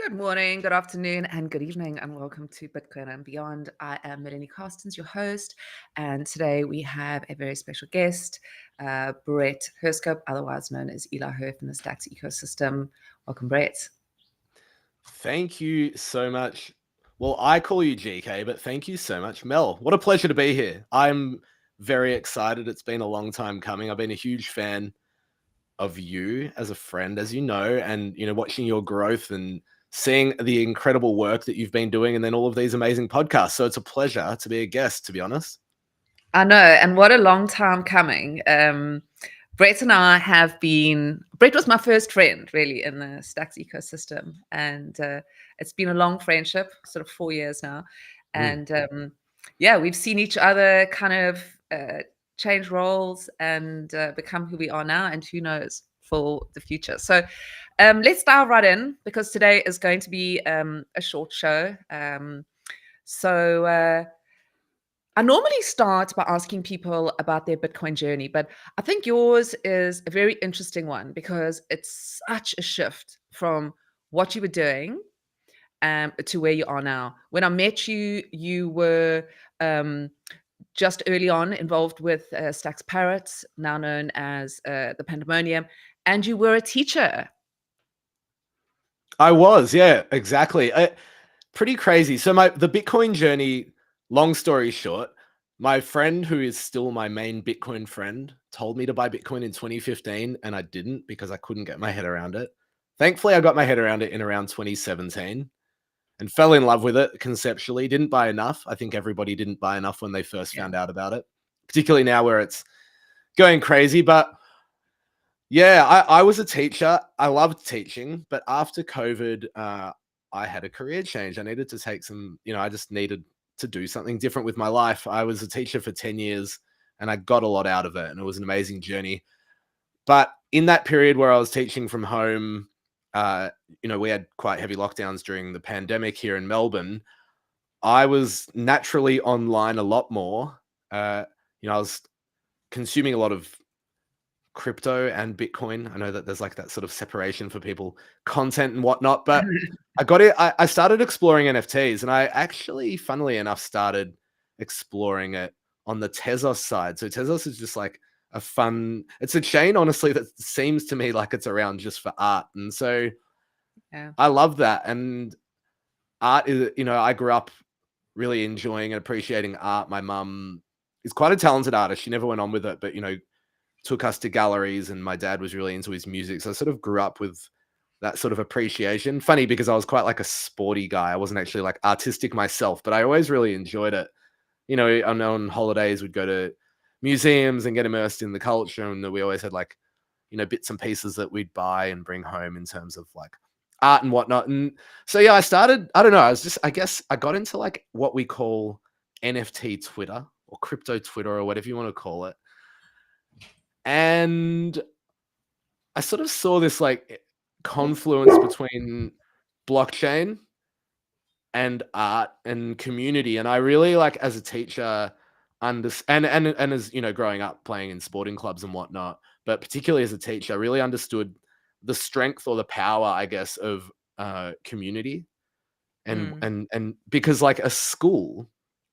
Good morning, good afternoon, and good evening, and welcome to Bitcoin and Beyond. I am Melanie, your host, and today we have a very special guest, Brett Herskope, otherwise known as Eli Herf in the Stacks ecosystem. Welcome, Brett. Thank you so much. Well, I call you GK, but thank you so much, Mel. What a pleasure to be here. I'm very excited. It's been a long time coming. I've been a huge fan of you as a friend, as you know, and watching your growth and seeing the incredible work that you've been doing, and then all of these amazing podcasts. So it's a pleasure to be a guest, to be honest. I know, and what a long time coming. Brett and I have been, Brett was my first friend really in the Stacks ecosystem. And it's been a long friendship, sort of 4 years now. And we've seen each other kind of change roles and become who we are now, and who knows for the future. So let's dive right in, because today is going to be a short show. I normally start by asking people about their Bitcoin journey, but I think yours is a very interesting one because it's such a shift from what you were doing to where you are now. When I met you, you were just early on involved with Stacks Parrots, now known as the Pandemonium, and you were a teacher. I was, yeah, exactly. Pretty crazy. So the Bitcoin journey, long story short, my friend, who is still my main Bitcoin friend, told me to buy Bitcoin in 2015, and I didn't because I couldn't get my head around it. Thankfully, I got my head around it in around 2017 and fell in love with it conceptually. Didn't buy enough. I think everybody didn't buy enough when they first found out about it, particularly now where it's going crazy. But yeah, I was a teacher. I loved teaching, but after COVID, I had a career change. I needed to take some, I just needed to do something different with my life. I was a teacher for 10 years and I got a lot out of it, and it was an amazing journey. But in that period where I was teaching from home, we had quite heavy lockdowns during the pandemic here in Melbourne. I was naturally online a lot more. I was consuming a lot of crypto and Bitcoin. I know that there's like that sort of separation for people, content and whatnot, but I started exploring NFTs, and I actually, funnily enough, started exploring it on the Tezos side. So Tezos is just like it's a chain, honestly, that seems to me like it's around just for art. And so I love that. And art is, I grew up really enjoying and appreciating art. My mum is quite a talented artist. She never went on with it, but, took us to galleries, and my dad was really into his music. So I sort of grew up with that sort of appreciation. Funny, because I was quite like a sporty guy. I wasn't actually like artistic myself, but I always really enjoyed it. On holidays, we'd go to museums and get immersed in the culture. And we always had like, bits and pieces that we'd buy and bring home in terms of like art and whatnot. And so, yeah, I guess I got into like what we call NFT Twitter or crypto Twitter or whatever you want to call it. And I sort of saw this like confluence between blockchain and art and community. And I really, like, as a teacher, and as growing up playing in sporting clubs and whatnot, but particularly as a teacher, I really understood the strength or the power, I guess, of community. And because like a school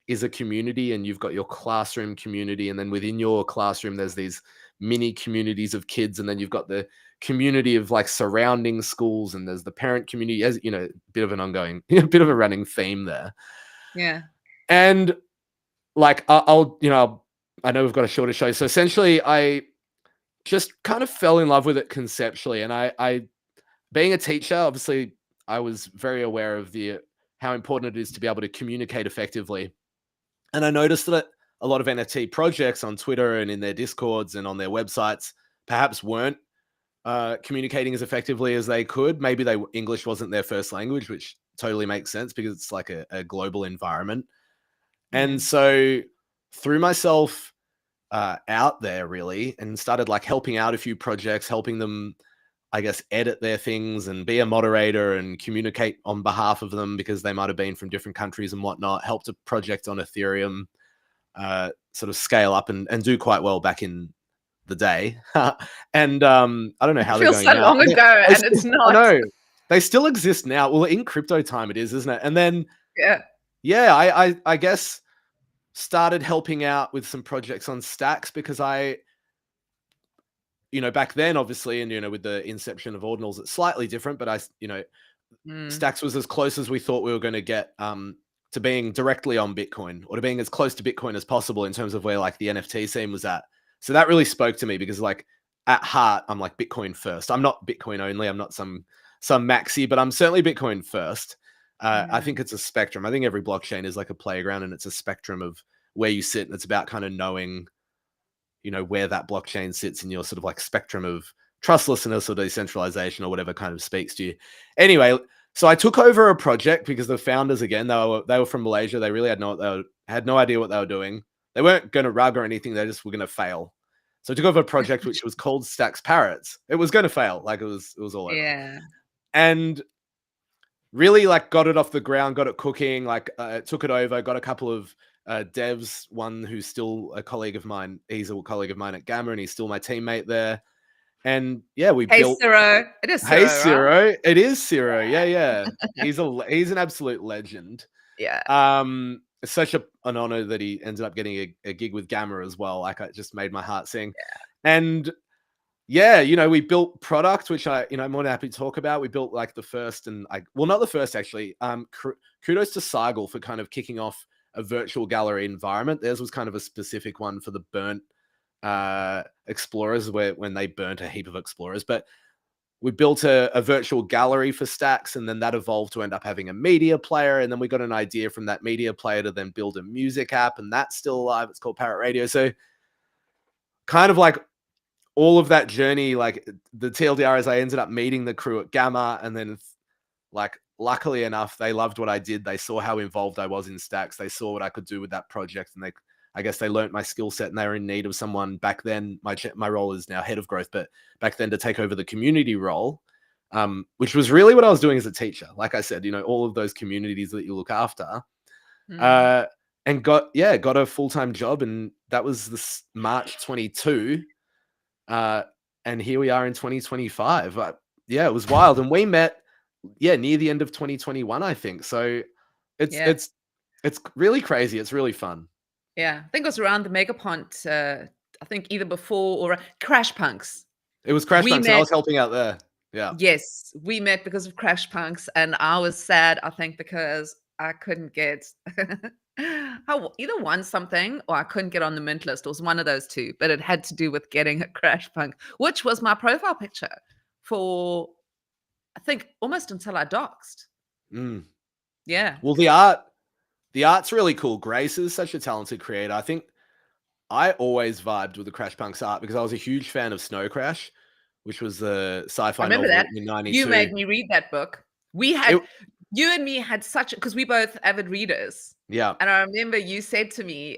is a community, and you've got your classroom community, and then within your classroom there's these mini communities of kids, and then you've got the community of like surrounding schools, and there's the parent community, as bit of an ongoing bit of a running theme there. And like I know we've got a shorter show, so essentially I just kind of fell in love with it conceptually. And I being a teacher, obviously I was very aware of how important it is to be able to communicate effectively. And I noticed that a lot of NFT projects on Twitter and in their Discords and on their websites perhaps weren't communicating as effectively as they could. Maybe English wasn't their first language, which totally makes sense because it's like a global environment. And so threw myself out there really, and started like helping out a few projects, helping them, I guess, edit their things and be a moderator and communicate on behalf of them because they might have been from different countries and whatnot. Helped a project on Ethereum sort of scale up and do quite well back in the day. And I don't know how they're going now. It feels so long ago, and it's not. I know. they still exist now. Well, in crypto time it is, isn't it? And then I guess started helping out with some projects on Stacks because back then, obviously, and with the inception of Ordinals, it's slightly different, but Stacks was as close as we thought we were going to get to being directly on Bitcoin, or to being as close to Bitcoin as possible in terms of where like the NFT scene was at. So that really spoke to me because like at heart, I'm like Bitcoin first. I'm not Bitcoin only. I'm not some maxi, but I'm certainly Bitcoin first. I think it's a spectrum. I think every blockchain is like a playground, and it's a spectrum of where you sit, and it's about kind of knowing, where that blockchain sits in your sort of like spectrum of trustlessness or decentralization or whatever kind of speaks to you. Anyway, so I took over a project because the founders, again, they were from Malaysia. They really had no idea what they were doing. They weren't going to rug or anything. They just were going to fail. So I took over a project which was called Stacks Parrots. It was going to fail. Like it was all over. Yeah. And really like got it off the ground, got it cooking, like took it over, got a couple of devs, one who's still a colleague of mine. He's a colleague of mine at Gamma, and he's still my teammate there. And yeah, we built. Ciro. It is Ciro. Hey, Ciro. Right? It is Ciro. Yeah. He's an absolute legend. Yeah. It's such an honor that he ended up getting a gig with Gamma as well. Like it just made my heart sing. Yeah. And yeah, we built product, which I'm more than happy to talk about. We built like the first not the first actually. Kudos to Sargal for kind of kicking off a virtual gallery environment. Theirs was kind of a specific one for the burnt explorers, when they burnt a heap of explorers. But we built a virtual gallery for Stacks, and then that evolved to end up having a media player. And then we got an idea from that media player to then build a music app, and that's still alive. It's called Parrot Radio. So kind of like all of that journey, like the TLDR is I ended up meeting the crew at Gamma, and then like luckily enough, they loved what I did. They saw how involved I was in Stacks. They saw what I could do with that project, and I guess they learned my skill set, and they were in need of someone back then. My role is now head of growth, but back then to take over the community role, which was really what I was doing as a teacher. Like I said, all of those communities that you look after, and got a full-time job. And that was this March 22. And here we are in 2025. It was wild. And we met, near the end of 2021, I think. So it's really crazy. It's really fun. Yeah, I think it was around the Megapont. I think either before or Crash Punks. It was Crash Punks. I was helping out there. Yeah. Yes, we met because of Crash Punks, and I was sad, I think, because I couldn't get I either won something or I couldn't get on the mint list. It was one of those two, but it had to do with getting a Crash Punk, which was my profile picture for, I think, almost until I doxed. Yeah. Well, the art's really cool. Grace is such a talented creator. I think I always vibed with the Crash Punks art because I was a huge fan of Snow Crash, which was the sci-fi novel in 92. You made me read that book. You and me had because we both avid readers. Yeah. And I remember you said to me,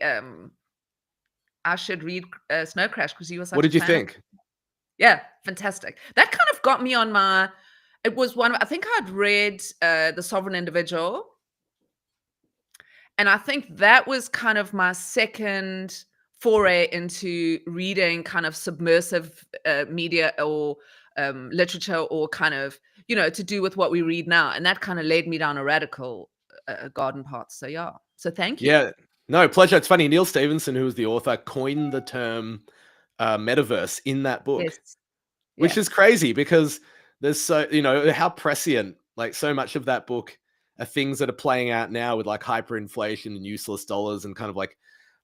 I should read Snow Crash because you were such a fan. What did you think? Yeah, fantastic. That kind of got me on it was I think I'd read The Sovereign Individual. And I think that was kind of my second foray into reading kind of submersive media or literature, or kind of, to do with what we read now. And that kind of led me down a radical garden path. So yeah. So thank you. Yeah. No, pleasure. It's funny. Neil Stephenson, who was the author, coined the term metaverse in that book, which is crazy because there's how prescient, like so much of that book are things that are playing out now with like hyperinflation and useless dollars and kind of like,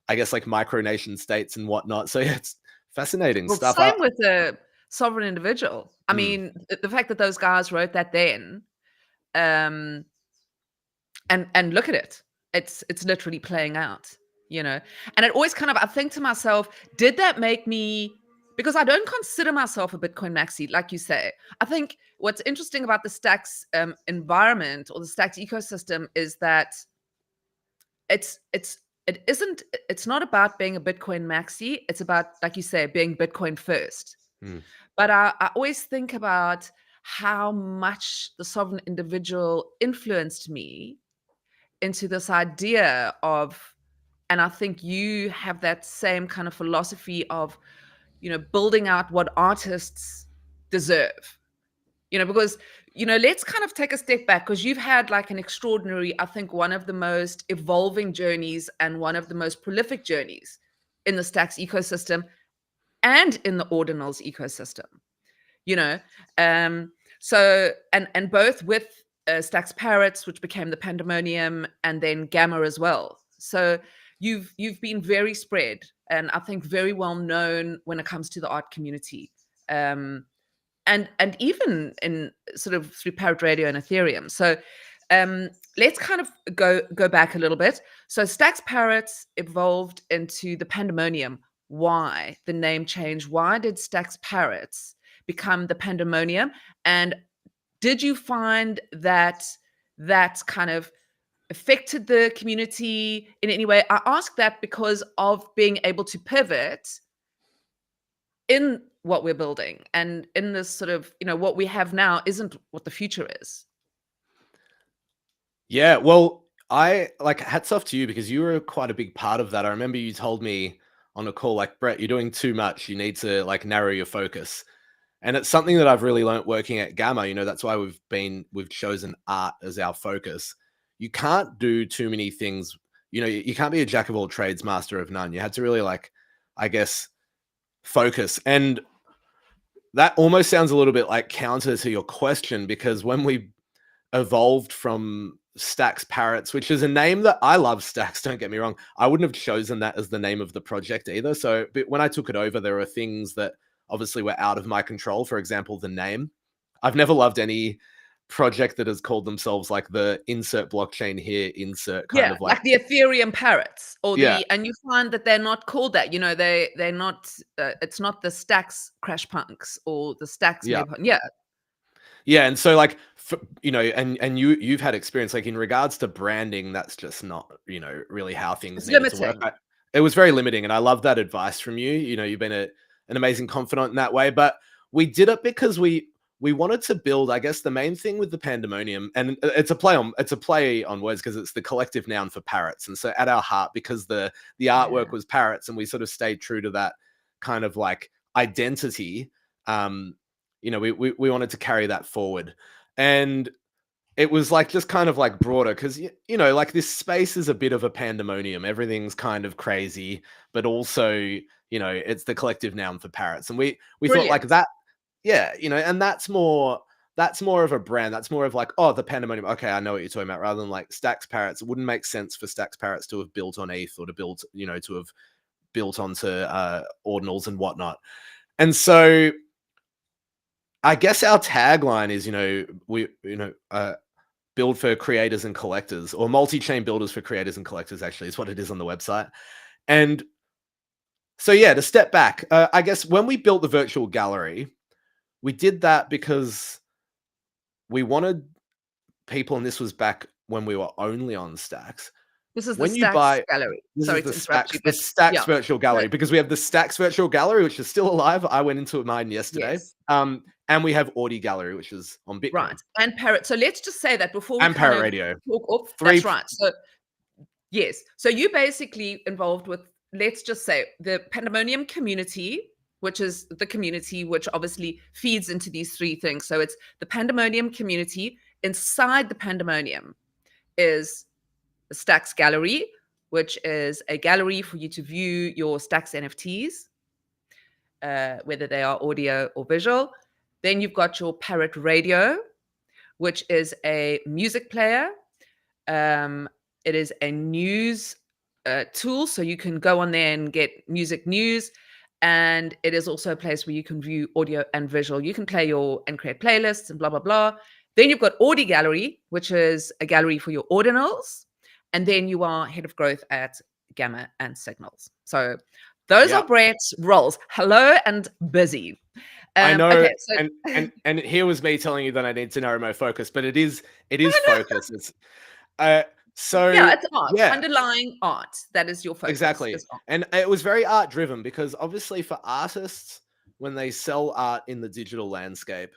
I guess, like micronation states and whatnot. So yeah, it's fascinating stuff. Same with the Sovereign Individual. I mean, the fact that those guys wrote that then, and look at it, it's literally playing out, and it always kind of, I think to myself, did that make me, because I don't consider myself a Bitcoin maxi, like you say. I think what's interesting about the Stacks environment or the Stacks ecosystem is that it's not about being a Bitcoin maxi. It's about, like you say, being Bitcoin first. But I always think about how much the Sovereign Individual influenced me into this idea of, and I think you have that same kind of philosophy of, building out what artists deserve. because, let's kind of take a step back, because you've had like an extraordinary, I think, one of the most evolving journeys and one of the most prolific journeys in the Stacks ecosystem and in the Ordinals ecosystem, so, and both with Stacks Parrots, which became the Pandemonium, and then Gamma as well. So you've been very spread, and I think very well known when it comes to the art community. And even in sort of through Parrot Radio and Ethereum. So let's kind of go back a little bit. So Stacks Parrots evolved into the Pandemonium. Why the name change? Why did Stacks Parrots become the Pandemonium? And did you find that kind of affected the community in any way? I ask that because of being able to pivot in what we're building, and in this sort of, what we have now isn't what the future is. Yeah, well, I like, hats off to you, because you were quite a big part of that. I remember you told me on a call, like, Brett, you're doing too much. You need to like narrow your focus. And it's something that I've really learnt working at Gamma. That's why we've chosen art as our focus. You can't do too many things. You can't be a jack of all trades, master of none. You had to really, like, I guess, focus. And that almost sounds a little bit like counter to your question, because when we evolved from Stacks Parrots, which is a name that I love, Stacks, don't get me wrong, I wouldn't have chosen that as the name of the project either. So, but when I took it over, there were things that obviously were out of my control. For example, the name. I've never loved any project that has called themselves like the insert blockchain here, insert kind of like the Ethereum Parrots, or Yeah. and you find that they're not called that. They're not. It's not the Stacks Crash Punks or the Stacks. Yeah. Yeah, and so like, and you've had experience like in regards to branding. That's just not really how things needed to work. It was very limiting, and I love that advice from you. You've been an amazing confidant in that way. But we did it because we wanted to build, I guess, the main thing with the Pandemonium, and it's a play on words, because it's the collective noun for parrots. And so at our heart, because the artwork was parrots, and we sort of stayed true to that kind of like identity, we wanted to carry that forward. And it was like just kind of like broader, because like this space is a bit of a pandemonium. Everything's kind of crazy, but also it's the collective noun for parrots. And we thought like that. Yeah, and that's more of a brand. That's more of like, oh, the Pandemonium. Okay, I know what you're talking about. Rather than like Stacks Parrots, it wouldn't make sense for Stacks Parrots to have built on ETH, or to build, to have built onto Ordinals and whatnot. And so I guess our tagline is, we build for creators and collectors, or multi-chain builders for creators and collectors, actually, is what it is on the website. And so, yeah, to step back, I guess when we built the virtual gallery, we did that because we wanted people, and this was back when we were only on Stacks. This is the Stacks Gallery. Sorry to interrupt you, the Stacks Virtual Gallery, because we have the Stacks Virtual Gallery, which is still alive. I went into mine yesterday. Yes. And we have Ordi Gallery, which is on Bitcoin. Right. And Parrot. So let's just say that before we and Parrot Radio. Talk up. That's right. So yes. So you basically involved with, let's just say, the Pandemonium community, which is the community which obviously feeds into these three things. So it's the Pandemonium community. Inside the Pandemonium is the Stacks Gallery, which is a gallery for you to view your Stacks NFTs, whether they are audio or visual. Then you've got your Parrot Radio, which is a music player. It is a news tool, so you can go on there and get music news. And it is also a place where you can view audio and visual. You can play and create playlists and blah, blah, blah. Then you've got Ordi Gallery, which is a gallery for your ordinals. And then you are head of growth at Gamma and Signals. So those are Brett's roles. Hello and busy. I know. Okay, so and here was me telling you that I need to narrow my focus, but it is focus. It's so it's art. Underlying art. That is your focus. Exactly. And it was very art driven, because obviously for artists, when they sell art in the digital landscape,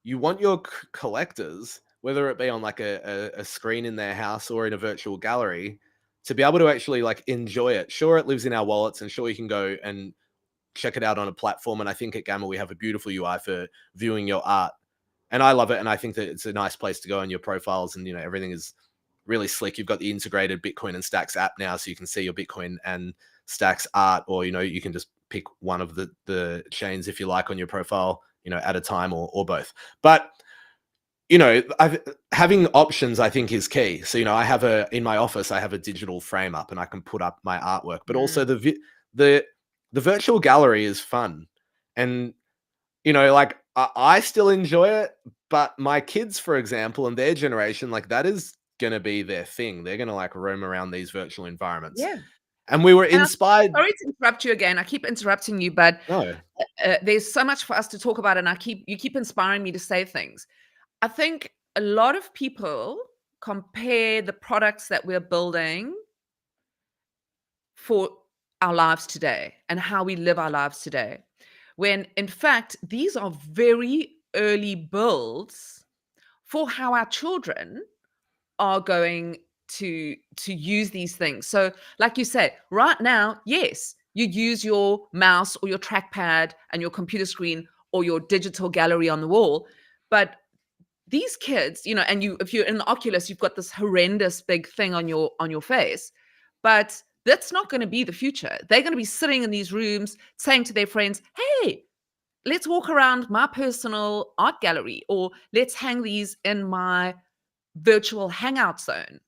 you want your collectors, whether it be on like a screen in their house or in a virtual gallery, to be able to actually like enjoy it. Sure, it lives in our wallets, and sure, you can go and check it out on a platform. And I think at Gamma, we have a beautiful UI for viewing your art And I love it. And I think that it's a nice place to go on your profiles, and, everything is really slick. You've got the integrated Bitcoin and Stacks app now, so you can see your Bitcoin and Stacks art, or, you can just pick one of the chains if you like on your profile, at a time, or both. But, having options, I think, is key. So, I have in my office, I have a digital frame up and I can put up my artwork, but also the virtual gallery is fun. And, like, I still enjoy it, but my kids, for example, and their generation, like, that is going to be their thing. They're going to, like, roam around these virtual environments. Yeah. And we were inspired. Sorry to interrupt you again. I keep interrupting you, but No. There's so much for us to talk about, and you keep inspiring me to say things. I think a lot of people compare the products that we're building for our lives today and how we live our lives today, when in fact these are very early builds for how our children are going to use these things. So like you say, right now, yes, you use your mouse or your trackpad and your computer screen or your digital gallery on the wall, but these kids, and if you're in the Oculus, you've got this horrendous big thing on your face, but that's not going to be the future. They're going to be sitting in these rooms saying to their friends, hey, let's walk around my personal art gallery, or let's hang these in my virtual hangout zone.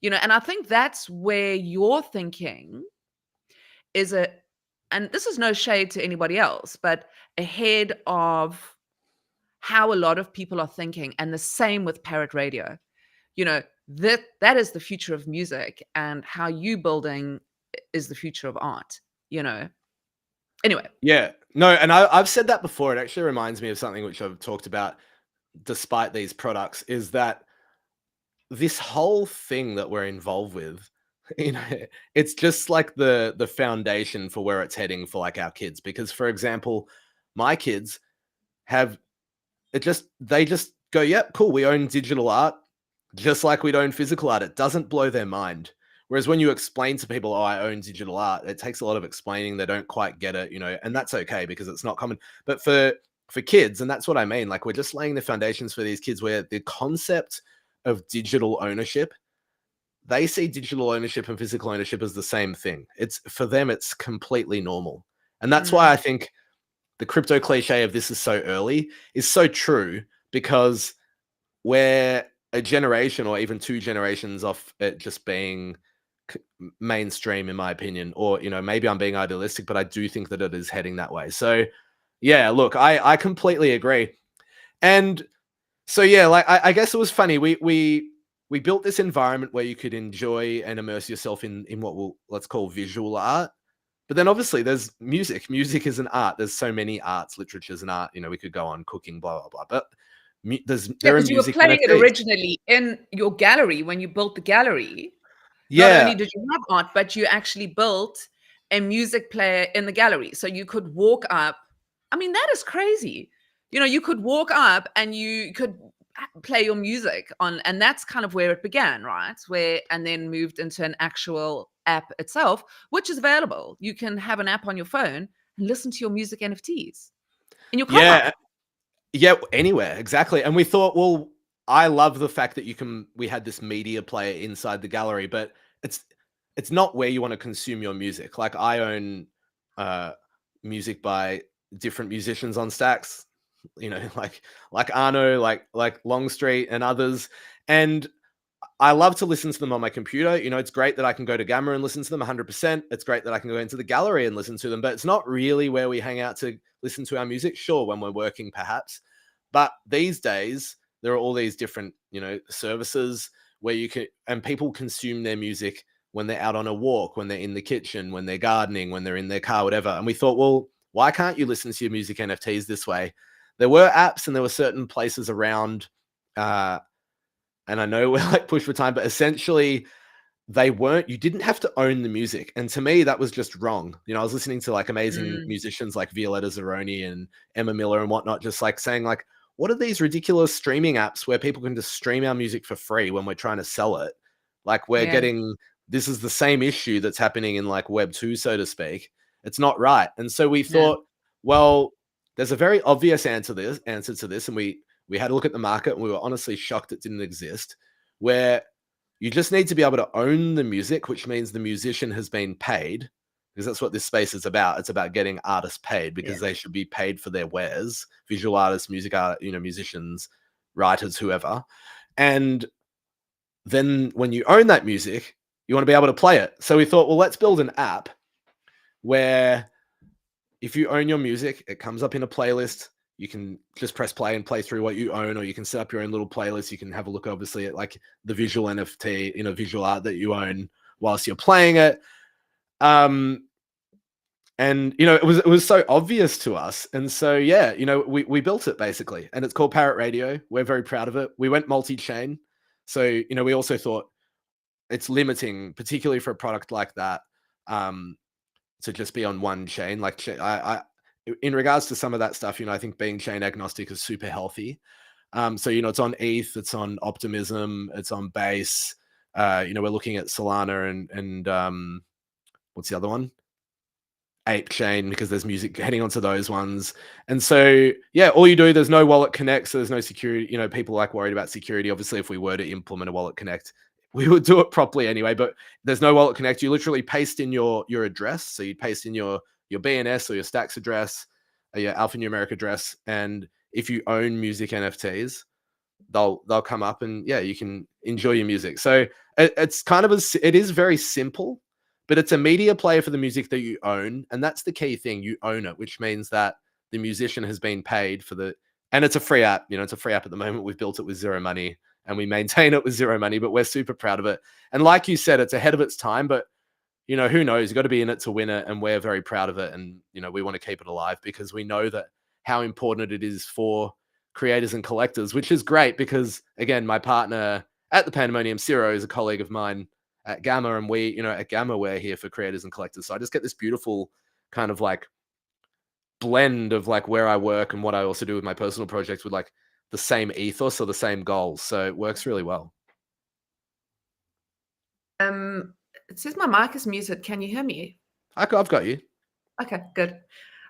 And I think that's where your thinking is and this is no shade to anybody else, but ahead of how a lot of people are thinking, and the same with Parrot Radio. That is the future of music, and how you building is the future of art. Anyway. Yeah, no, and I've said that before. It actually reminds me of something which I've talked about, despite these products, is that this whole thing that we're involved with, it's just like the foundation for where it's heading for, like, our kids. Because, for example, my kids they just go, yep, cool, we own digital art just like we'd own physical art. It doesn't blow their mind. Whereas when you explain to people, oh, I own digital art, it takes a lot of explaining. They don't quite get it, and that's okay because it's not common. But for kids, and that's what I mean, like, we're just laying the foundations for these kids where the concept of digital ownership, they see digital ownership and physical ownership as the same thing. It's, for them, it's completely normal. And that's why I think the crypto cliche of this is so early is so true, because we're a generation or even two generations off it just being mainstream, in my opinion. Or, maybe I'm being idealistic, but I do think that it is heading that way. So yeah, look, I completely agree. And so, yeah, like, I guess it was funny. We built this environment where you could enjoy and immerse yourself in what let's call visual art. But then obviously there's music. Music is an art. There's so many arts, literature's an art. We could go on cooking, blah, blah, blah. But because you were playing it originally in your gallery when you built the gallery. Yeah. Not only did you have art, but you actually built a music player in the gallery. So you could walk up. I mean, that is crazy. You could walk up and you could play your music on, and that's kind of where it began, right? And then moved into an actual app itself, which is available. You can have an app on your phone and listen to your music NFTs in your car. Yeah, anywhere, exactly. And we thought, well, I love the fact that we had this media player inside the gallery, but it's not where you want to consume your music. Like, I own music by different musicians on Stacks, like Arno, like Longstreet and others. And I love to listen to them on my computer. It's great that I can go to Gamma and listen to them 100%. It's great that I can go into the gallery and listen to them, but it's not really where we hang out to listen to our music. Sure, when we're working, perhaps. But these days, there are all these different, services where and people consume their music when they're out on a walk, when they're in the kitchen, when they're gardening, when they're in their car, whatever. And we thought, well, why can't you listen to your music NFTs this way? There were apps and there were certain places around, and I know we're like pushed for time, but essentially you didn't have to own the music. And to me, that was just wrong. I was listening to like amazing musicians like Violetta Zeroni and Emma Miller and whatnot, just like saying like, what are these ridiculous streaming apps where people can just stream our music for free when we're trying to sell it? Like, we're getting, this is the same issue that's happening in like Web 2, so to speak. It's not right. And so we thought, well, there's a very obvious answer to this. And we had a look at the market and we were honestly shocked it didn't exist, where you just need to be able to own the music, which means the musician has been paid, because that's what this space is about. It's about getting artists paid, because they should be paid for their wares, visual artists, music art, musicians, writers, whoever. And then when you own that music, you want to be able to play it. So we thought, well, let's build an app where if you own your music, it comes up in a playlist. You can just press play and play through what you own, or you can set up your own little playlist. You can have a look, obviously, at like the visual NFT, visual art that you own whilst you're playing it. And it was so obvious to us. And so, yeah, we built it basically, and it's called Parrot Radio. We're very proud of it. We went multi-chain. So, we also thought it's limiting, particularly for a product like that, to just be on one chain. Like in regards to some of that stuff, I think being chain agnostic is super healthy. So, it's on ETH, it's on Optimism, it's on Base. We're looking at Solana and what's the other one? Ape Chain, because there's music heading onto those ones. And so, yeah, all you do, there's no wallet connect, so there's no security. People like worried about security. Obviously, if we were to implement a wallet connect, we would do it properly anyway, but there's no wallet connect. You literally paste in your address. So you paste in your BNS or your Stacks address, or your alphanumeric address. And if you own music NFTs, they'll come up and you can enjoy your music. So it's kind of it is very simple, but it's a media player for the music that you own. And that's the key thing. You own it, which means that the musician has been paid for and it's a free app. It's a free app at the moment. We've built it with zero money and we maintain it with zero money, but we're super proud of it. And like you said, it's ahead of its time, but who knows? You've got to be in it to win it. And we're very proud of it. And, we want to keep it alive because we know that how important it is for creators and collectors, which is great because, again, my partner at the Pandemonium, Ciro, is a colleague of mine at Gamma, and we, at Gamma, we're here for creators and collectors. So I just get this beautiful kind of like blend of like where I work and what I also do with my personal projects with like the same ethos or the same goals. So it works really well. It says my mic is muted. Can you hear me? I've got you. Okay, good.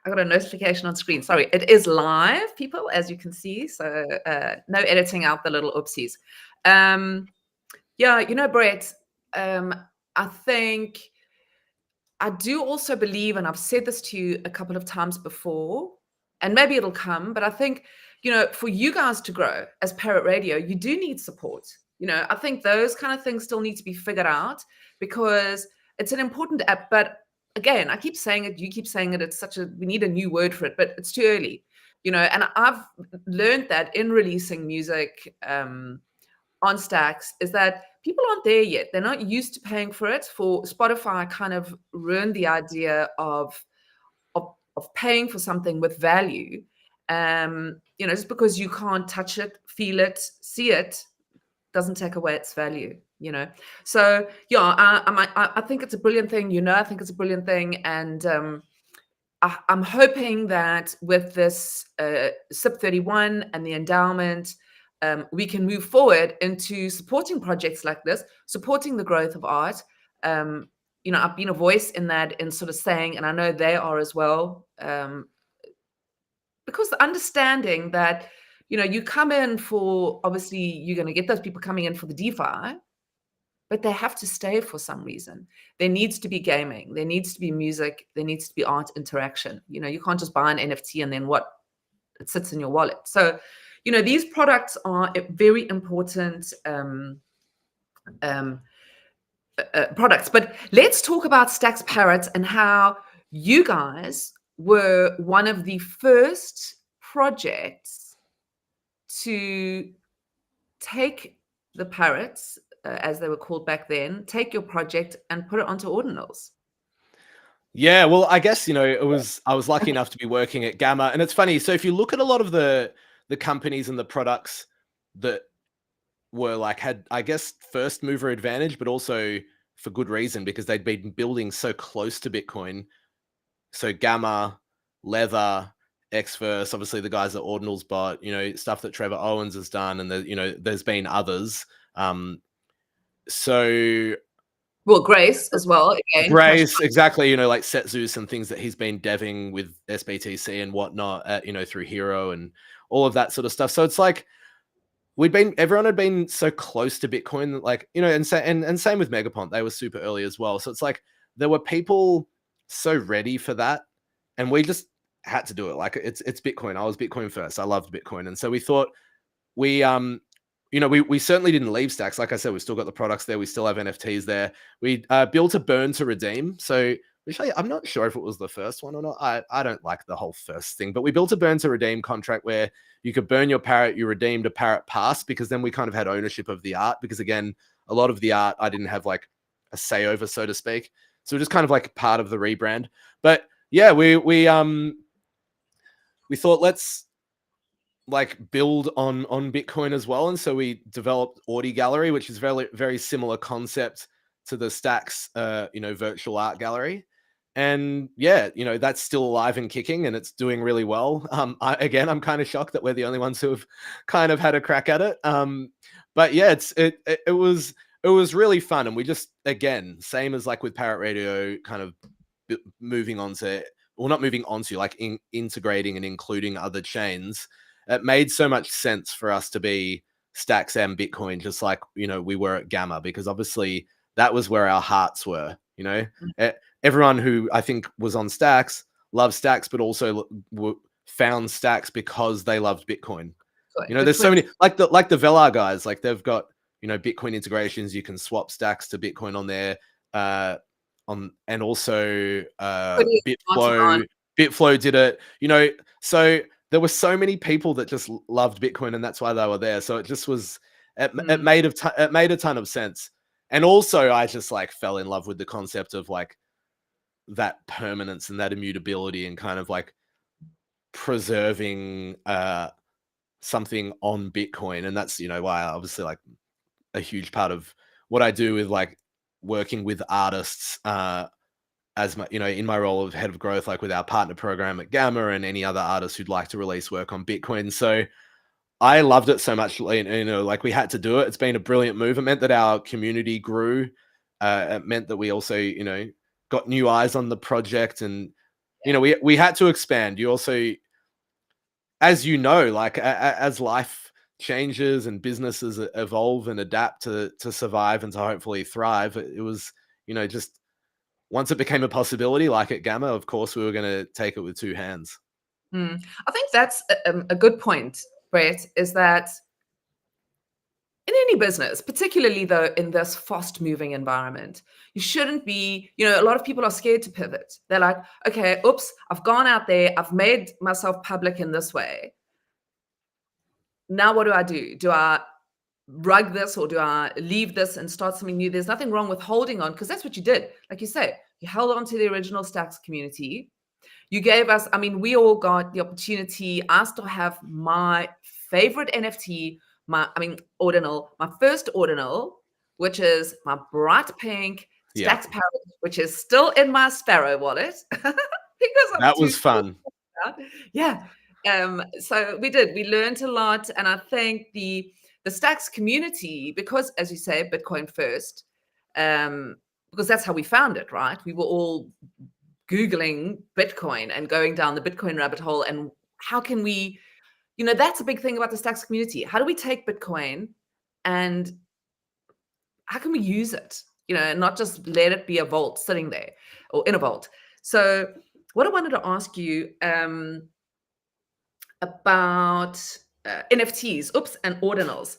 I got a notification on screen. Sorry, it is live, people, as you can see. So no editing out the little oopsies. Brett, I think I do also believe, and I've said this to you a couple of times before, and maybe it'll come, but I think, for you guys to grow as Parrot Radio, you do need support. I think those kind of things still need to be figured out because it's an important app. But again, I keep saying it, you keep saying it, we need a new word for it, but it's too early, and I've learned that in releasing music on Stacks is that people aren't there yet. They're not used to paying for it. For Spotify kind of ruined the idea of paying for something with value. Just because you can't touch it, feel it, see it, doesn't take away its value, So I think it's a brilliant thing, I think it's a brilliant thing. And I'm hoping that with this SIP 31 and the endowment, we can move forward into supporting projects like this, supporting the growth of art. I've been a voice in that, in sort of saying, and I know they are as well, because the understanding that, you come in for, obviously, you're going to get those people coming in for the DeFi, but they have to stay for some reason. There needs to be gaming. There needs to be music. There needs to be art interaction. You can't just buy an NFT and then it sits in your wallet. So, these products are very important products. But let's talk about Stacks Parrots and how you guys were one of the first projects to take the parrots, as they were called back then, take your project and put it onto Ordinals. Yeah, well, I guess, I was lucky enough to be working at Gamma. And it's funny. So if you look at a lot of the companies and the products that were had, I guess, first mover advantage, but also for good reason, because they'd been building so close to Bitcoin. So Gamma, Leather, Xverse, obviously the guys at Ordinals bought, stuff that Trevor Owens has done, and there's been others. Well, Grace as well. Again, Grace, exactly. Like Set Zeus and things that he's been deving with SBTC and whatnot, through Hero and all of that sort of stuff. So it's like everyone had been so close to Bitcoin, like, you know, and same with Megapont, they were super early as well. So it's like there were people so ready for that, and we just had to do it. Like it's Bitcoin. I was Bitcoin first. I loved Bitcoin, and so we thought we we certainly didn't leave Stacks. Like I said, we still got the products there. We still have NFTs there. We built a burn to redeem. So I'm not sure if it was the first one or not. I don't like the whole first thing, but we built a burn to redeem contract where you could burn your parrot, you redeemed a parrot pass, because then we kind of had ownership of the art, because again, a lot of the art I didn't have like a say over, so to speak. So we're just kind of like part of the rebrand. But yeah, we thought let's like build on Bitcoin as well. And so we developed Ordi Gallery, which is very, very similar concept to the Stacks, virtual art gallery. And yeah, that's still alive and kicking, and it's doing really well. I'm kind of shocked that we're the only ones who have kind of had a crack at it. But yeah, it was really fun. And we just, again, same as like with Parrot Radio, kind of moving on to, well, not moving on to, like integrating and including other chains. It made so much sense for us to be Stacks and Bitcoin, just like, we were at Gamma, because obviously that was where our hearts were, Everyone who I think was on Stacks loved Stacks, but also found Stacks because they loved Bitcoin. There's so many, like the Velar guys, like they've got, Bitcoin integrations. You can swap Stacks to Bitcoin on there, and also Bitflow did it, so there were so many people that just loved Bitcoin, and that's why they were there. So it just was, it made a ton of sense. And also I just like fell in love with the concept of like that permanence and that immutability, and kind of like preserving something on Bitcoin. And that's, why obviously like a huge part of what I do with like working with artists, as my, in my role of head of growth, like with our partner program at Gamma and any other artists who'd like to release work on Bitcoin. So I loved it so much, like we had to do it. It's been a brilliant move. It meant that our community grew. It meant that we also, got new eyes on the project, and, we had to expand. You also, as like as life changes and businesses evolve and adapt to survive and to hopefully thrive, it was, just once it became a possibility, like at Gamma, of course, we were going to take it with two hands. I think that's a good point, Brett, is that in any business, particularly though in this fast-moving environment, you shouldn't be, a lot of people are scared to pivot. They're like, okay, oops, I've gone out there, I've made myself public in this way. Now what do? Do I rug this, or do I leave this and start something new? There's nothing wrong with holding on, because that's what you did. Like you say, you held on to the original Stacks community. You gave us, we all got the opportunity. I still have my favorite NFT, Ordinal, my first Ordinal, which is my bright pink Stacks Parrots, which is still in my Sparrow wallet. because that was fun. Yeah. So we learned a lot. And I think the Stacks community, because as you say, Bitcoin first, because that's how we found it, right? We were all Googling Bitcoin and going down the Bitcoin rabbit hole. And how can we, that's a big thing about the Stacks community. How do we take Bitcoin and how can we use it, and not just let it be a vault sitting there or in a vault? So what I wanted to ask you about NFTs, and Ordinals.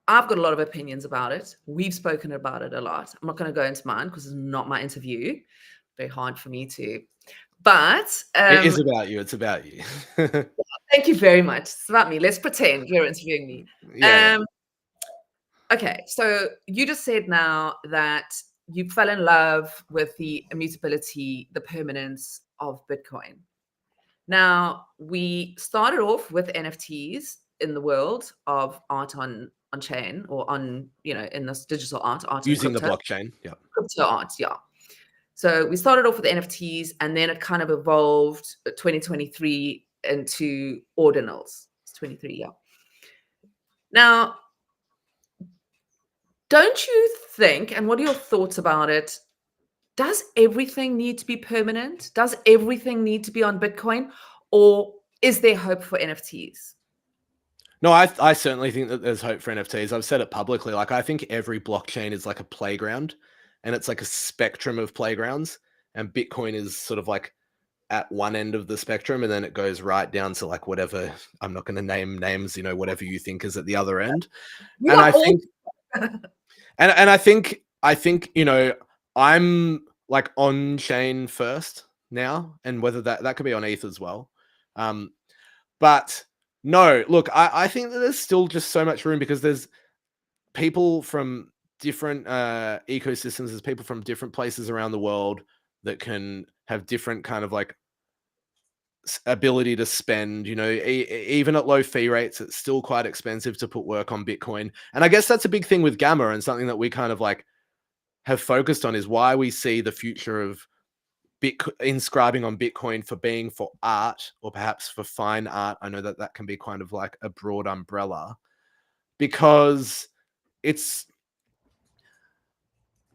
I've got a lot of opinions about it. We've spoken about it a lot. I'm not going to go into mine because it's not my interview. Very hard for me to. But it is about you. It's about you. Thank you very much. It's about me. Let's pretend you're interviewing me. Yeah. Okay, so you just said now that you fell in love with the immutability, the permanence of Bitcoin. Now, we started off with NFTs in the world of art on chain, or on, in this digital art using the blockchain. Yeah. Crypto art. Yeah. So we started off with NFTs, and then it kind of evolved 2023 into Ordinals. It's 23. Yeah. Now, don't you think, and what are your thoughts about it? Does everything need to be permanent? Does everything need to be on Bitcoin? Or is there hope for NFTs? No, I certainly think that there's hope for NFTs. I've said it publicly. Like, I think every blockchain is like a playground, and it's like a spectrum of playgrounds. And Bitcoin is sort of like at one end of the spectrum, and then it goes right down to like whatever. I'm not going to name names, whatever you think is at the other end. We And are I all think, and I think, I'm like on chain first now, and whether that could be on ETH as well. But no, look, I think that there's still just so much room, because there's people from different ecosystems, there's people from different places around the world that can have different kind of like ability to spend, even at low fee rates, it's still quite expensive to put work on Bitcoin. And I guess that's a big thing with Gamma, and something that we kind of like have focused on, is why we see the future of inscribing on Bitcoin for being for art, or perhaps for fine art. I know that can be kind of like a broad umbrella, because it's,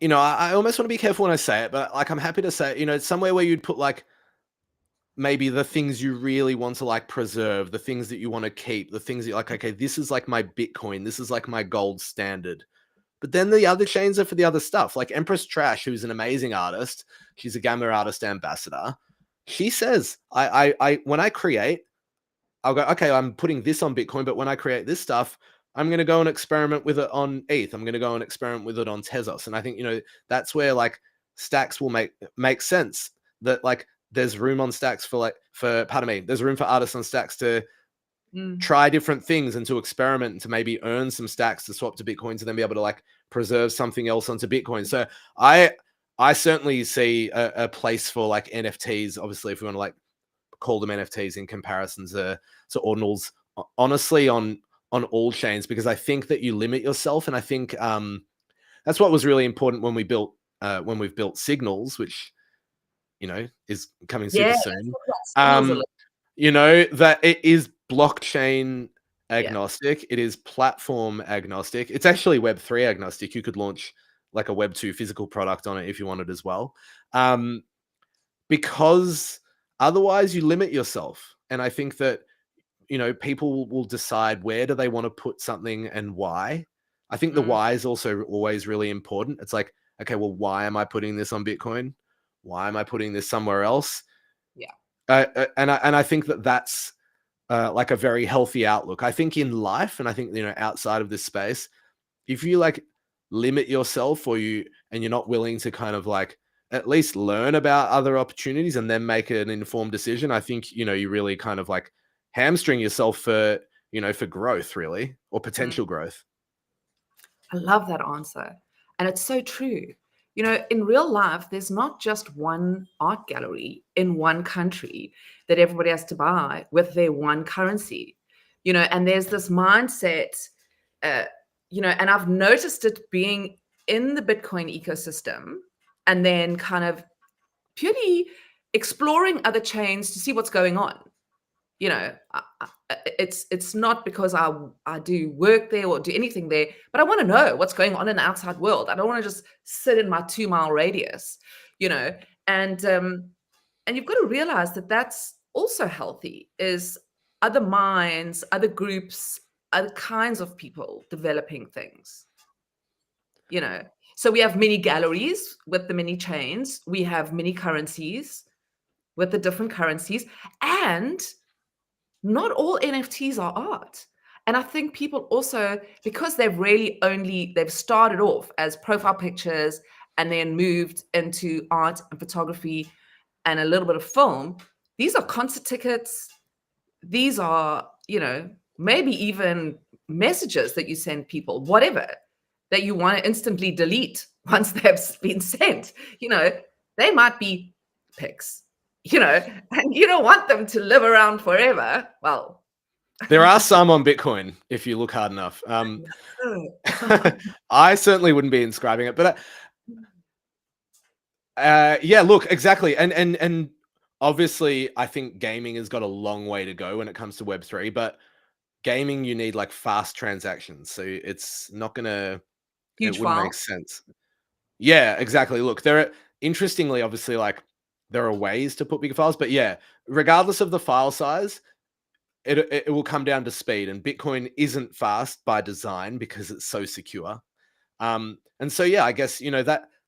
I almost want to be careful when I say it, but like, I'm happy to say, it's somewhere where you'd put like maybe the things you really want to like preserve, the things that you want to keep, the things that you're like, okay, this is like my Bitcoin, this is like my gold standard. But then the other chains are for the other stuff. Like Empress Trash, who's an amazing artist, she's a Gamma artist ambassador. She says, I when I create, I'll go, okay, I'm putting this on Bitcoin, but when I create this stuff, I'm going to go and experiment with it on ETH. I'm going to go and experiment with it on Tezos. And I think, that's where like Stacks will make sense, that like there's room on Stacks there's room for artists on Stacks to try different things and to experiment and to maybe earn some stacks to swap to Bitcoin, to then be able to like preserve something else onto Bitcoin. So I certainly see a place for like NFTs, obviously, if we want to like call them NFTs in comparison to Ordinals, honestly, on all chains, because I think that you limit yourself. And I think that's what was really important when we've built Signals, which, is coming super soon. That it is blockchain agnostic. It is platform agnostic. It's actually Web3 agnostic. You could launch like a Web2 physical product on it if you wanted as well. Because otherwise you limit yourself. And I think that, people will decide where do they want to put something and why. I think the why is also always really important. It's like, okay, well, why am I putting this on Bitcoin? Why am I putting this somewhere else? Yeah. And I think that that's like a very healthy outlook. I think in life, and I think, outside of this space, if you like limit yourself, or you're not willing to kind of like at least learn about other opportunities and then make an informed decision, I think, you really kind of like hamstring yourself for growth, really, or potential growth. I love that answer. And it's so true. In real life, there's not just one art gallery in one country that everybody has to buy with their one currency, and there's this mindset, and I've noticed it being in the Bitcoin ecosystem, and then kind of purely exploring other chains to see what's going on. It's not because I do work there or do anything there, but I want to know what's going on in the outside world. I don't want to just sit in my 2-mile radius, and you've got to realize that that's also healthy, is other minds, other groups, other kinds of people developing things, So we have many galleries with the many chains. We have many currencies with the different currencies, and not all NFTs are art. And I think people also, because they've started off as profile pictures and then moved into art and photography and a little bit of film, these are concert tickets. These are, maybe even messages that you send people, whatever, that you want to instantly delete once they've been sent. They might be pics. And you don't want them to live around forever. Well, there are some on Bitcoin if you look hard enough. I certainly wouldn't be inscribing it, but yeah, look, exactly. And obviously, I think gaming has got a long way to go when it comes to Web3, but gaming, you need like fast transactions. So it's not going to, it wouldn't make sense. Yeah, exactly. Look, interestingly, obviously, like there are ways to put bigger files, but yeah, regardless of the file size, it will come down to speed, and Bitcoin isn't fast by design because it's so secure. And so, yeah, I guess,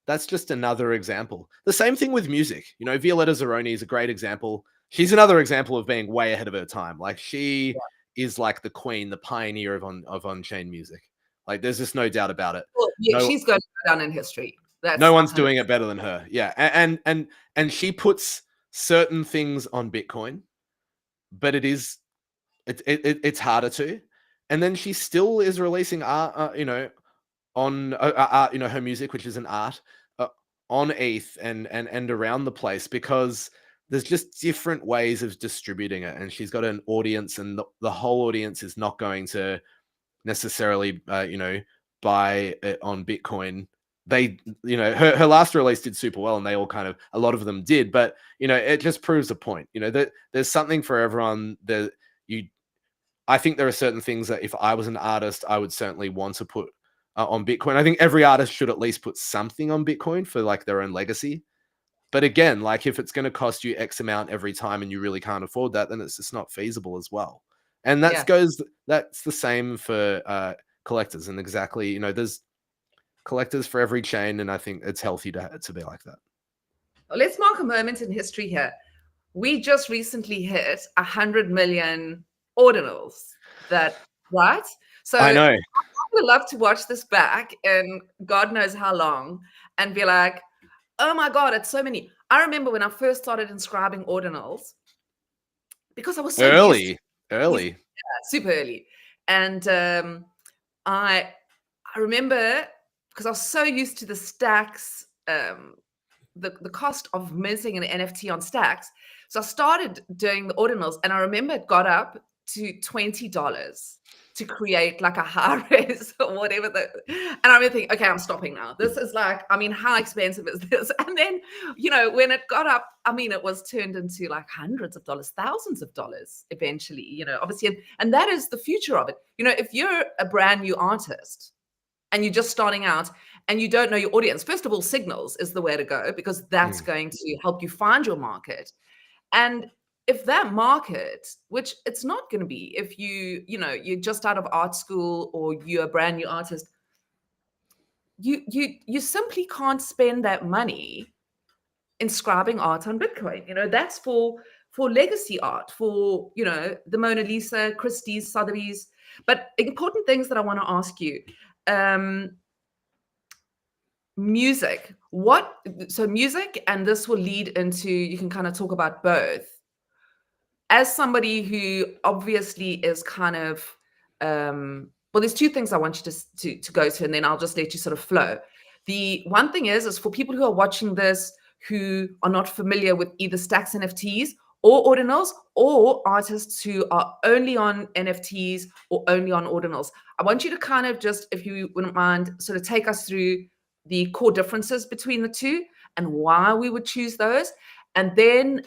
that's just another example. The same thing with music. Violetta Zeroni is a great example. She's another example of being way ahead of her time. Like, she is like the queen, the pioneer of on-chain music. Like, there's just no doubt about it. Well, yeah, she's going to go down in history. That's no one's 100%. doing it better than her. Yeah. And she puts certain things on Bitcoin, but it's harder to. And then she still is releasing art, on her music, which is an art, on ETH and around the place, because there's just different ways of distributing it, and she's got an audience, and the whole audience is not going to necessarily buy it on Bitcoin. They, her last release did super well, and they all a lot of them did, but it just proves a point, that there's something for everyone. I think there are certain things that if I was an artist, I would certainly want to put on Bitcoin. I think every artist should at least put something on Bitcoin for like their own legacy. But again, like, if it's going to cost you X amount every time and you really can't afford that, then it's just not feasible as well. And that's the same for collectors. And exactly, there's collectors for every chain, and I think it's healthy to be like that. Well, let's mark a moment in history here. We just recently hit 100 million ordinals. Right? So I know. I would love to watch this back in God knows how long and be like, oh my God, it's so many. I remember when I first started inscribing ordinals, because I was so early. Yeah, super early. And I remember, because I was so used to the Stacks, the cost of minting an NFT on Stacks. So I started doing the ordinals, and I remember it got up to $20 to create like a high res or whatever. And I remember thinking, okay, I'm stopping now. This is like, how expensive is this? And then, when it got up, it was turned into like hundreds of dollars, thousands of dollars eventually, obviously. And that is the future of it. If you're a brand new artist and you're just starting out and you don't know your audience, first of all, signals is the way to go, because that's going to help you find your market. And if that market, which it's not going to be, if you're just out of art school or you're a brand new artist, you simply can't spend that money inscribing art on Bitcoin. That's for legacy art, for the Mona Lisa, Christie's, Sotheby's. But important things that I want to ask you. Music. Music, and this will lead into, you can kind of talk about both. As somebody who obviously is there's two things I want you to go to, and then I'll just let you sort of flow. The one thing is for people who are watching this who are not familiar with either Stacks NFTs or Ordinals, or artists who are only on NFTs or only on Ordinals, I want you to kind of just, if you wouldn't mind, sort of take us through the core differences between the two and why we would choose those. And then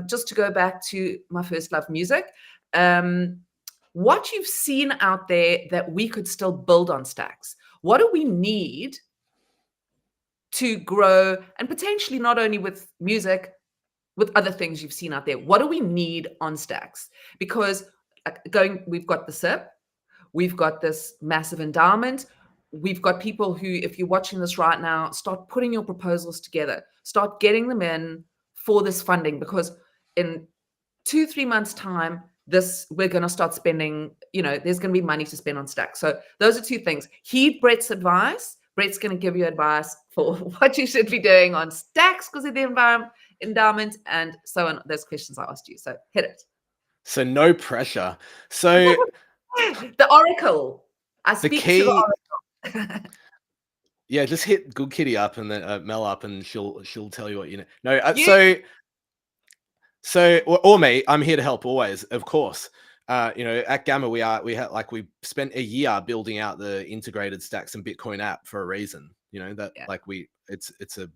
just to go back to my first love, music, what you've seen out there that we could still build on Stacks. What do we need to grow, and potentially not only with music, with other things you've seen out there? What do we need on Stacks? Because we've got the SIP, we've got this massive endowment, we've got people who, if you're watching this right now, start putting your proposals together, start getting them in for this funding, because in 2-3 months time, we're going to start spending, there's going to be money to spend on Stacks. So those are two things. Heed Brett's advice. Brett's going to give you advice for what you should be doing on Stacks because of the endowment, and so on. Those questions I asked you. So hit it. So no pressure. So the Oracle. I speak to the Oracle. Yeah, just hit Good Kitty up and then Mel up, and she'll tell you what you know. No, or me. I'm here to help always, of course. At Gamma we spent a year building out the integrated Stacks and Bitcoin app for a reason. It's a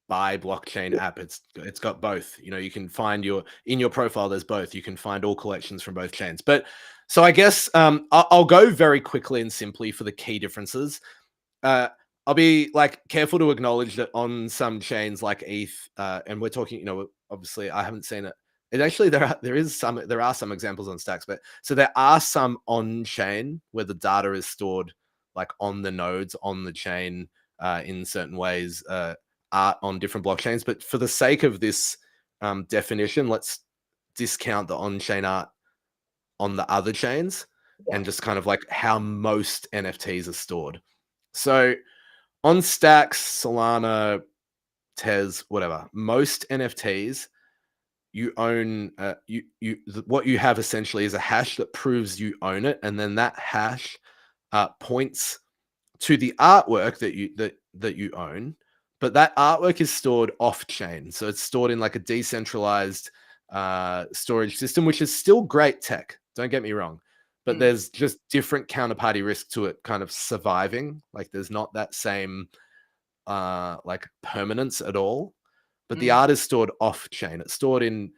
buy blockchain app. It's got both. You can find in your profile. There's both. You can find all collections from both chains. But so I guess I'll go very quickly and simply for the key differences. I'll be careful to acknowledge that on some chains like ETH, and we're talking, obviously I haven't seen it. it actually there are some examples on Stacks, but so there are some on chain where the data is stored like on the nodes on the chain in certain ways, art on different blockchains. But for the sake of this definition, let's discount the on-chain art on the other chains and just kind of like how most NFTs are stored. So on Stacks, Solana, Tez, whatever, most NFTs you own. What you have essentially is a hash that proves you own it, and then that hash points to the artwork that you own. But that artwork is stored off chain, so it's stored in like a decentralized storage system, which is still great tech. Don't get me wrong, but there's just different counterparty risk to it kind of surviving. Like there's not that same like permanence at all. But the art is stored off chain. It's stored in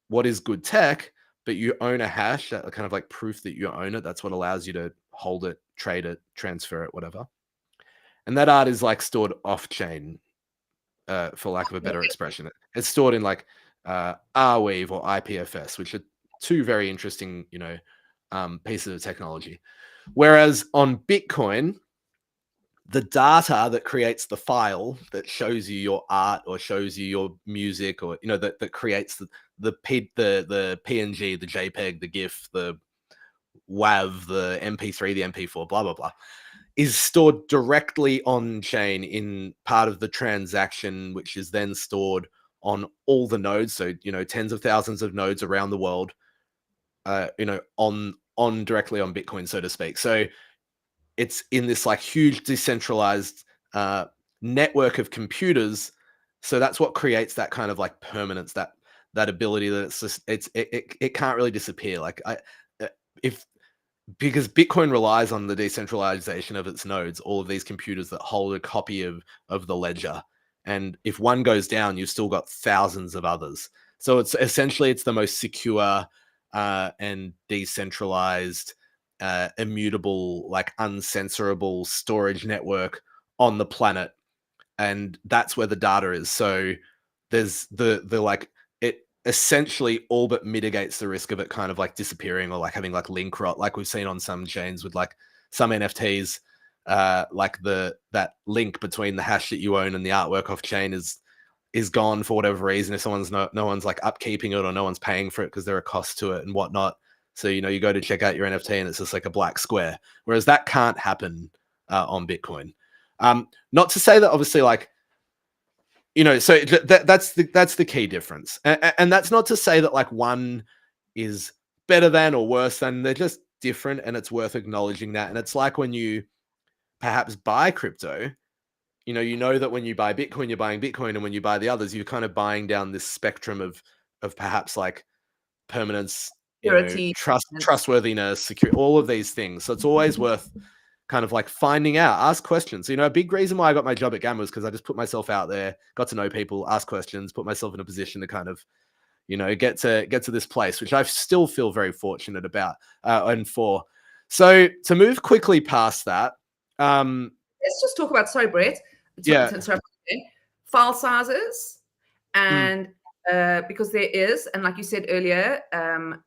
what is good tech, but you own a hash, that kind of like proof that you own it. That's what allows you to hold it, trade it, transfer it, whatever. And that art is like stored off chain, for lack of a better expression. It's stored in like Arweave or IPFS, which are two very interesting, pieces of technology. Whereas on Bitcoin, the data that creates the file that shows you your art or shows you your music, or that creates the PNG, the JPEG, the GIF, the WAV, the MP3, the MP4, blah blah blah, is stored directly on chain in part of the transaction, which is then stored on all the nodes. So tens of thousands of nodes around the world, on directly on Bitcoin, so to speak. So it's in this like huge decentralized network of computers. So that's what creates that kind of like permanence, that ability that it's just it can't really disappear. Like because Bitcoin relies on the decentralization of its nodes, all of these computers that hold a copy of the ledger. And if one goes down, you've still got thousands of others. So it's essentially the most secure and decentralized, immutable, like uncensorable storage network on the planet. And that's where the data is. So there's the like, it essentially all but mitigates the risk of it kind of like disappearing or like having like link rot, like we've seen on some chains with like some NFTs, like that link between the hash that you own and the artwork off chain is gone for whatever reason. If no one's like upkeeping it, or no one's paying for it because there are costs to it and whatnot. So, you go to check out your NFT and it's just like a black square, whereas that can't happen on Bitcoin. Not to say that obviously, like, so that's the key difference. And that's not to say that like one is better than or worse than. They're just different, and it's worth acknowledging that. And it's like when you perhaps buy crypto, you know that when you buy Bitcoin, you're buying Bitcoin, and when you buy the others, you're kind of buying down this spectrum of perhaps like permanence, trustworthiness, security, all of these things. So it's always worth kind of like finding out, ask questions. A big reason why I got my job at Gamma was because I just put myself out there, got to know people, ask questions, put myself in a position to kind of, get to this place, which I still feel very fortunate about and for. So to move quickly past that, let's just talk about, sorry, Brett, file sizes, and because there is, and like you said earlier,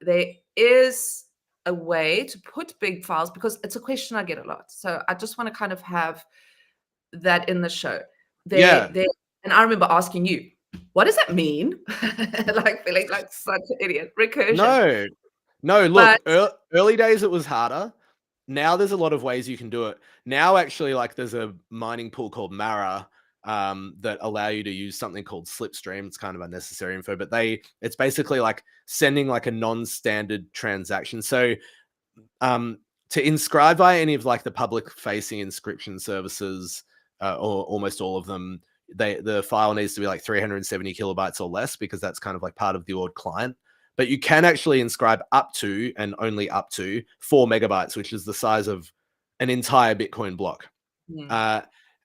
there is a way to put big files, because it's a question I get a lot. So I just want to kind of have that in the show. And I remember asking you, what does that mean? Like feeling like such an idiot. Recursion. No, look, early days it was harder. Now there's a lot of ways you can do it. Now actually, like, there's a mining pool called Mara that allow you to use something called Slipstream. It's kind of unnecessary info, but it's basically like sending like a non-standard transaction. So to inscribe via any of like the public facing inscription services, or almost all of them, the file needs to be like 370 kilobytes or less, because that's kind of like part of the Ord client. But you can actually inscribe up to, and only up to, 4 megabytes, which is the size of an entire Bitcoin block.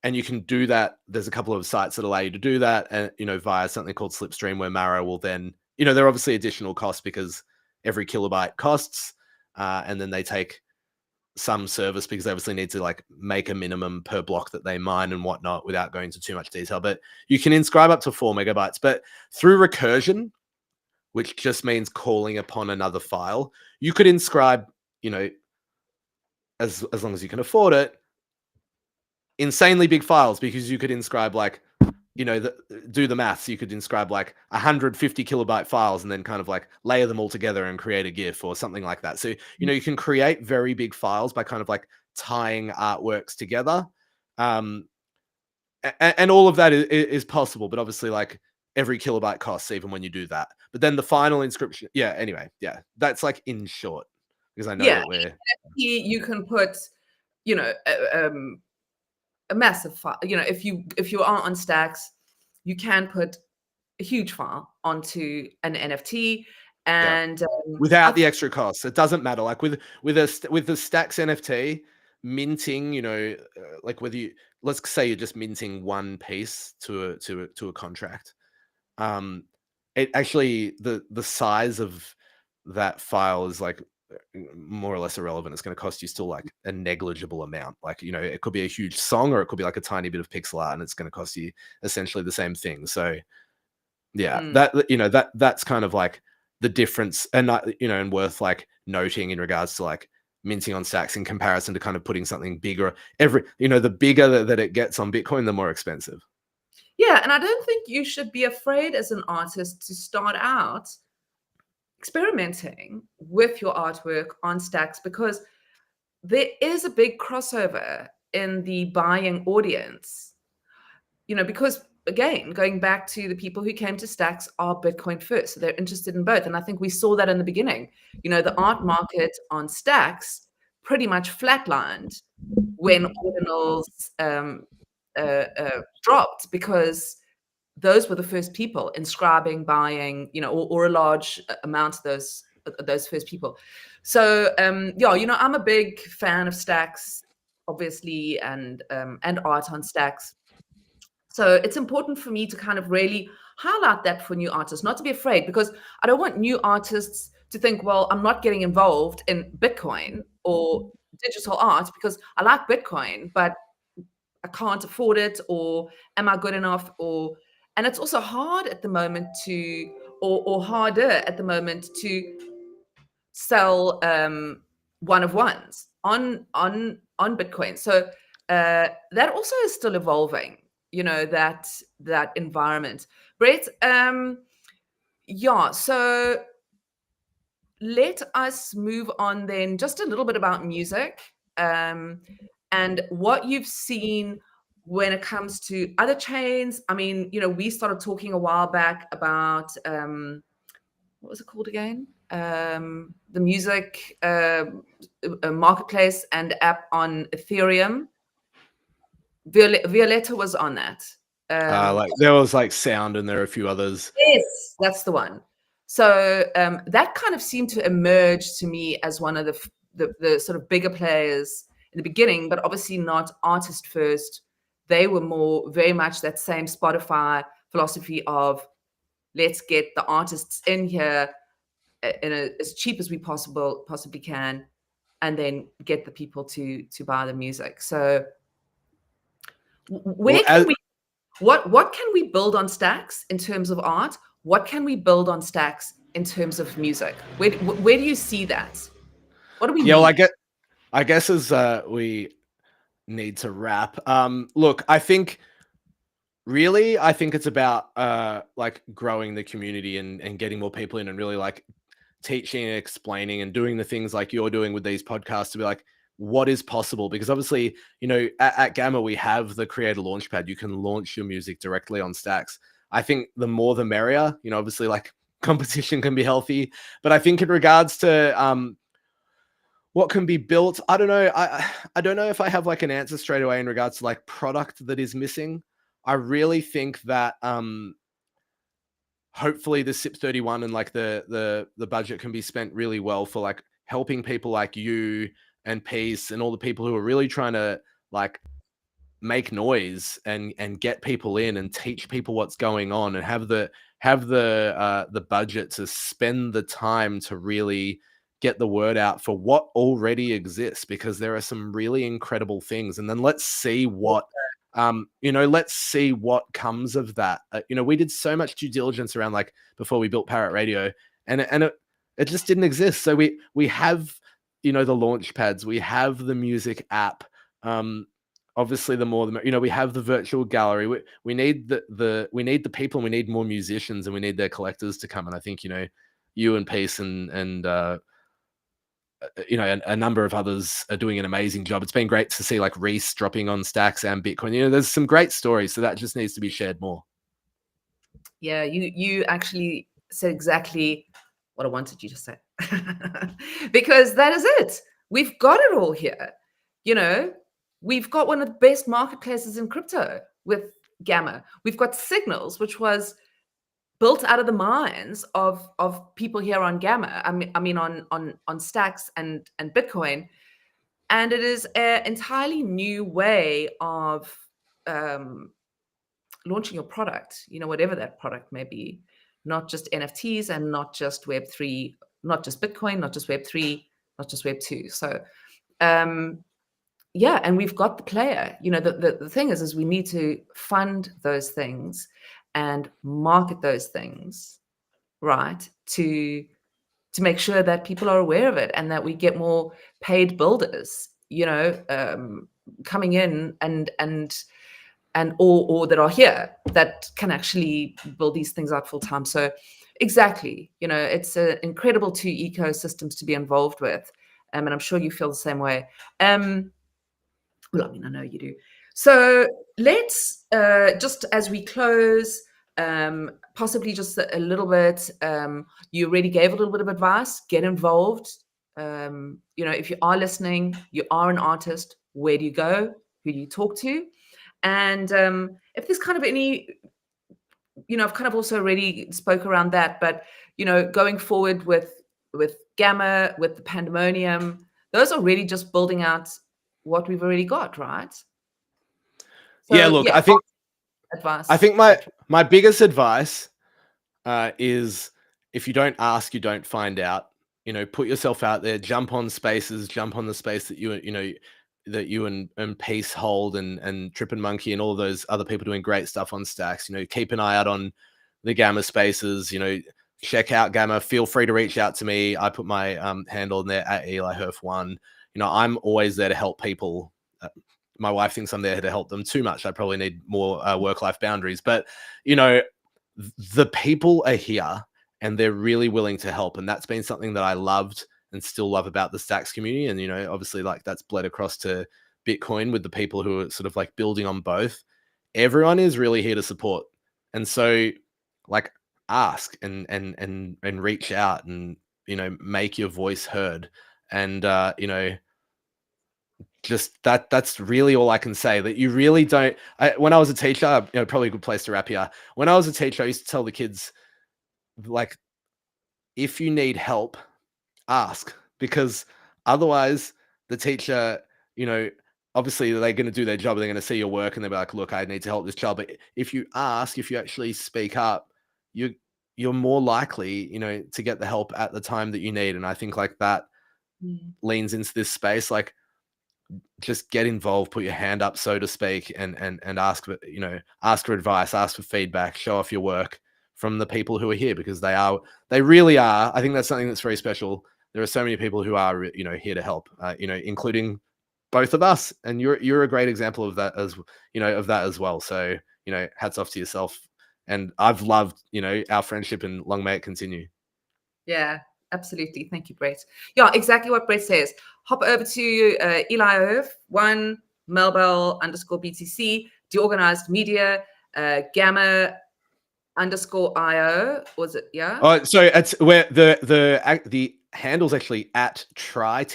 And you can do that. There's a couple of sites that allow you to do that, and via something called Slipstream, where Mara will then, there are obviously additional costs because every kilobyte costs, and then they take some service because they obviously need to like make a minimum per block that they mine and whatnot, without going into too much detail. But you can inscribe up to 4 megabytes. But through recursion, which just means calling upon another file. You could inscribe, as long as you can afford it, insanely big files, because you could inscribe like, do the maths. You could inscribe like 150 kilobyte files and then kind of like layer them all together and create a GIF or something like that. So, you can create very big files by kind of like tying artworks together. And all of that is possible, but obviously like every kilobyte costs even when you do that. But then the final inscription, anyway, that's like in short, because I know that we're... You can put, a massive file. If you are on Stacks, you can put a huge file onto an NFT, and without the extra costs. It doesn't matter. Like with the Stacks NFT minting, like whether you, let's say you're just minting one piece to a contract. It actually, the size of that file is like more or less irrelevant. It's going to cost you still like a negligible amount. Like, it could be a huge song, or it could be like a tiny bit of pixel art, and it's going to cost you essentially the same thing. So that's kind of like the difference, and and worth like noting in regards to like minting on Stacks in comparison to kind of putting something bigger. The bigger that it gets on Bitcoin, the more expensive. Yeah, and I don't think you should be afraid as an artist to start out experimenting with your artwork on Stacks, because there is a big crossover in the buying audience. Because again, going back to the people who came to Stacks are Bitcoin first, so they're interested in both. And I think we saw that in the beginning. The art market on Stacks pretty much flatlined when Ordinals dropped, because those were the first people inscribing, buying, or a large amount of those first people. So I'm a big fan of Stacks, obviously, and art on Stacks. So it's important for me to kind of really highlight that for new artists, not to be afraid, because I don't want new artists to think, well, I'm not getting involved in Bitcoin or digital art because I like Bitcoin, but I can't afford it, or am I good enough? And it's also hard at the moment or harder at the moment to sell one of ones on Bitcoin. So that also is still evolving, that environment. Brett, so let us move on then, just a little bit about music and what you've seen when it comes to other chains. I mean, we started talking a while back about what was it called again? The music marketplace and app on Ethereum. Violetta was on that. Like there was like Sound, and there are a few others. Yes, that's the one. So that kind of seemed to emerge to me as one of the sort of bigger players in the beginning, but obviously not artist first. They were very much that same Spotify philosophy of let's get the artists in here as cheap as we possibly can, and then get the people to buy the music. So what can we build on Stacks in terms of art? What can we build on Stacks in terms of music? Where do you see that? What do we need? Well, I guess as we need to wrap. Look, I think it's about like growing the community and getting more people in, and really like teaching and explaining and doing the things like you're doing with these podcasts to be like, what is possible? Because obviously, at Gamma, we have the Creator Launchpad. You can launch your music directly on Stacks. I think the more the merrier. Obviously, like competition can be healthy, but I think in regards to what can be built, I don't know. I don't know if I have like an answer straight away in regards to like product that is missing. I really think that hopefully the SIP 31 and like the budget can be spent really well for like helping people like you and Peace and all the people who are really trying to like make noise and get people in and teach people what's going on, and have the budget to spend the time to really get the word out for what already exists, because there are some really incredible things. And then let's see what Let's see what comes of that. We did so much due diligence around like before we built Parrot Radio, and it just didn't exist. So we have, the launch pads, we have the music app. Obviously we have the virtual gallery. We need the people, and we need more musicians, and we need their collectors to come. And I think, you and Peace and a number of others are doing an amazing job. It's been great to see like Reese dropping on Stacks and Bitcoin. There's some great stories, so that just needs to be shared more. Yeah, you actually said exactly what I wanted you to say. Because that is it. We've got it all here. We've got one of the best marketplaces in crypto with Gamma. We've got Signals, which was built out of the minds of people here on Gamma. I mean on Stacks and Bitcoin, and it is an entirely new way of launching your product. Whatever that product may be, not just NFTs and not just Web3, not just Bitcoin, not just Web3, not just Web2. So, yeah, and we've got the player. The thing is we need to fund those things and market those things, right, to make sure that people are aware of it and that we get more paid builders, coming in and or that are here that can actually build these things out full time. So exactly, it's an incredible two ecosystems to be involved with, and I'm sure you feel the same way. Well, I know you do. So let's just as we close, possibly just a little bit. You already gave a little bit of advice. Get involved. If you are listening, you are an artist. Where do you go? Who do you talk to? And if there's kind of any, I've kind of also already spoke around that, but going forward with Gamma, with the Pandemonium, those are really just building out what we've already got, right? So, yeah, look, I think advice. I think my biggest advice is if you don't ask, you don't find out. Put yourself out there, jump on spaces, jump on the space that you and Peace hold and Trip and Monkey and all of those other people doing great stuff on Stacks. Keep an eye out on the Gamma spaces. Check out Gamma. Feel free to reach out to me. I put my handle in there at EliHerf1. I'm always there to help people. My wife thinks I'm there to help them too much. I probably need more work-life boundaries. But, the people are here and they're really willing to help. And that's been something that I loved and still love about the Stacks community. And, obviously like that's bled across to Bitcoin with the people who are sort of like building on both. Everyone is really here to support. And so like ask and reach out and, make your voice heard. And, just that's really all I can say. That you really don't. When I was a teacher, probably a good place to wrap here. When I was a teacher, I used to tell the kids, like, if you need help, ask, because otherwise the teacher, obviously they're going to do their job. They're going to see your work and they'll be like, look, I need to help this child. But if you ask, if you actually speak up, you're more likely, to get the help at the time that you need. And I think like that leans into this space, like, just get involved, put your hand up, so to speak, and ask for advice, ask for feedback, show off your work from the people who are here, because they really are. I think that's something that's very special. There are so many people who are, here to help, including both of us. And you're a great example of that as well. So, hats off to yourself. And I've loved, our friendship, and long may it continue. Yeah, absolutely. Thank you, Brett. Yeah, exactly what Brett says. Hop over to EliHerf1, Melbell_BTC, Deorganized Media, Gamma _IO. Was it? Yeah. Oh, so it's where the handle's actually at TRY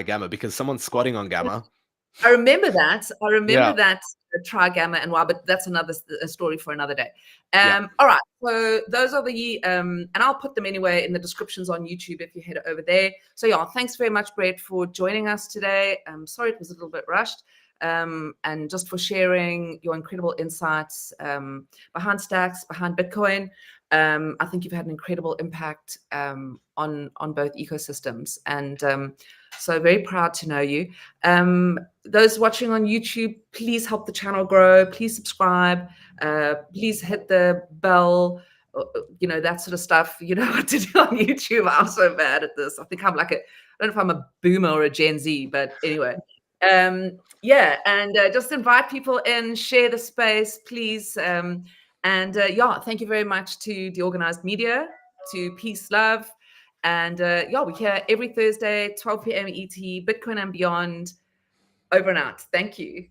Gamma, because someone's squatting on Gamma. I remember that. That try Gamma and why, but that's another story for another day. All right. So those are the and I'll put them anyway in the descriptions on YouTube if you head over there. So yeah, thanks very much, Brett, for joining us today. I'm sorry it was a little bit rushed. and just for sharing your incredible insights behind Stacks, behind Bitcoin. I think you've had an incredible impact on both ecosystems, and so very proud to know you. Those watching on YouTube, please help the channel grow. Please subscribe. Please hit the bell. That sort of stuff. You know what to do on YouTube. I'm so bad at this. I think I'm like I don't know if I'm a boomer or a Gen Z, but anyway. Yeah, and just invite people in, share the space, please. Thank you very much to the organized media, to Peace Love. And we're here every Thursday, 12 p.m. ET, Bitcoin and beyond. Over and out. Thank you.